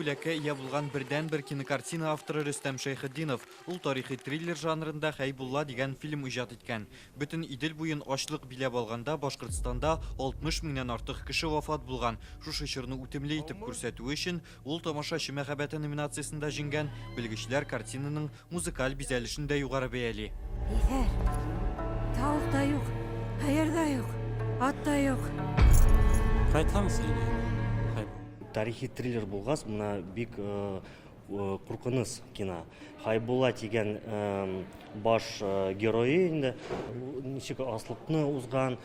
бүләккә ия булган бердән-бер кинокартина авторы Рөстәм Шәйхетдинов. Ул тарихи триллер жанрында Хәйбулла дигән фильм иҗат иткән. Бөтен Идел буен ачлык биләп алганда Башкортстанда 60 меңнән артык кеше вафат булган. Шушы чорны үтемле итеп күрсәтү өчен ул тамашачы мәхәббәте номинациясендә җиңгән. Белгечләр картинаның музыкаль бизәлешен дә югары бәяли. Тауық та юк, аяр да юк, ат та юк. Кайтамыз инде. Тарихи триллер булгас, мына бик куркыныч кино. Хәйбулла дигән баш герое инде ничек аслыкны узган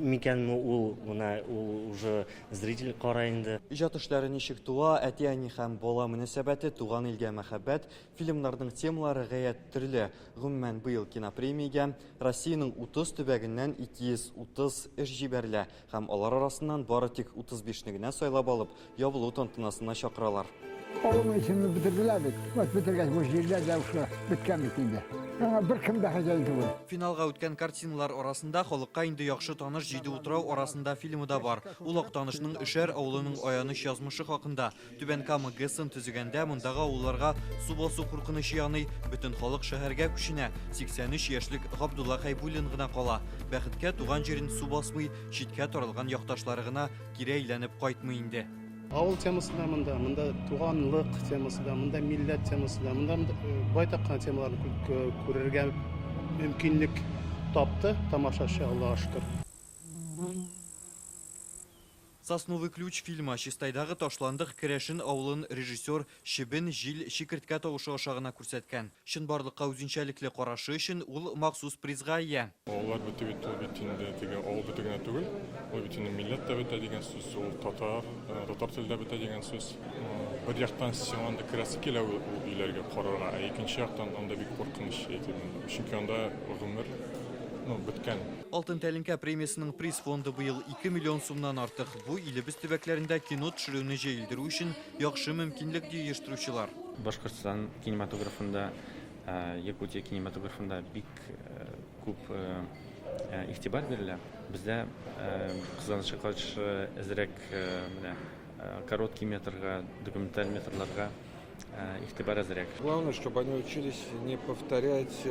микәнме ул, мына ул уже зритель карый инде. Иҗат эшләре ничек туа, әти-әни һәм бала мөнәсәбәте, туган илгә мәхәббәт, фильмнарның темалары гаять төрле. Гомумән быел кинопремиягә Россиянең 30 төбәгеннән 230 эш җибәрелә һәм алар арасыннан бары тик 35-не генә сайлап алып, ябылу тантанасына чакыралар. Oğlum işini bitirdiler mi? Bitirgəç bu yerlər də uşaq bitkən bitində. Bir kim də хозяин түгел. Финалга үткән картиналар арасында халыкка инде яхшы таныш Җиде утрау арасында фильмы да бар. Ул Актанышның Эшәр авылының аяныч язмышы хакында. Түбән Кама ГЭСын төзегәндә мондагы авылларга су басу куркынычы яный, бөтен халык шәһәргә күченә. 83 яшьлек Габдулла Хәйбуллин гына кала. Бәхеткә туган җирен су басмый, читкә таралган якташлары гына кире әйләнеп кайтмый инде. Авыл темасында мында туганлык темасында, мында милләт темасында, мында байтак кына темаларны күрергә мөмкинлек тапты тамашачы, Аллага шөкер. Сосновый ключ фильмы Чистайдагы ташландык керәшен авылын режиссер Чебен җил чикерткә тавышы ашагына күрсәткән. Чынбарлыкка үзенчәлекле карашы өчен ул махсус призга ия. Алар бит инде теге авыл битегенә түгел, ул бит инде милләт тә бит дигән сүз, ул татар телдә бит дигән сүз. Бер яктан сиңанда керәсе килә ул өйләргә карарга, икенче яктан анда бик куркыныч әйтелгән. Чөнки анда гомер беткән. Алтын тәлинкә премиясының приз фонды быел 2 миллион сумнан артык. Бу илебез төбәкләрендә кино төшерүне җәелдерү өчен яхшы мөмкинлек ди оештыручылар. Башкортстан кинематографында, Якутия кинематографында бик күп игътибар бирелә. Бездә кызганычка каршы әзрәк короткий метрга, документаль метрларга игътибар әзрәк. Главное, чтобы они учились не повторять,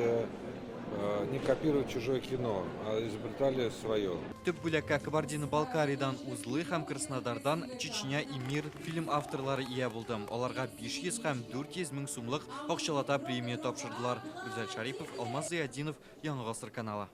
не копировать чужое кино, а изобретали свое. Төп бүләккә Кабардино-Балкаридан Узлы һәм Краснодардан Чечня и Мир фильм авторлары ия булды. Аларга 500 һәм 400 мең сумлык акчалата премия тапшырдылар. Гүзәл Шарипов, Алмаз Зыяддинов, Яңа гасыр каналы.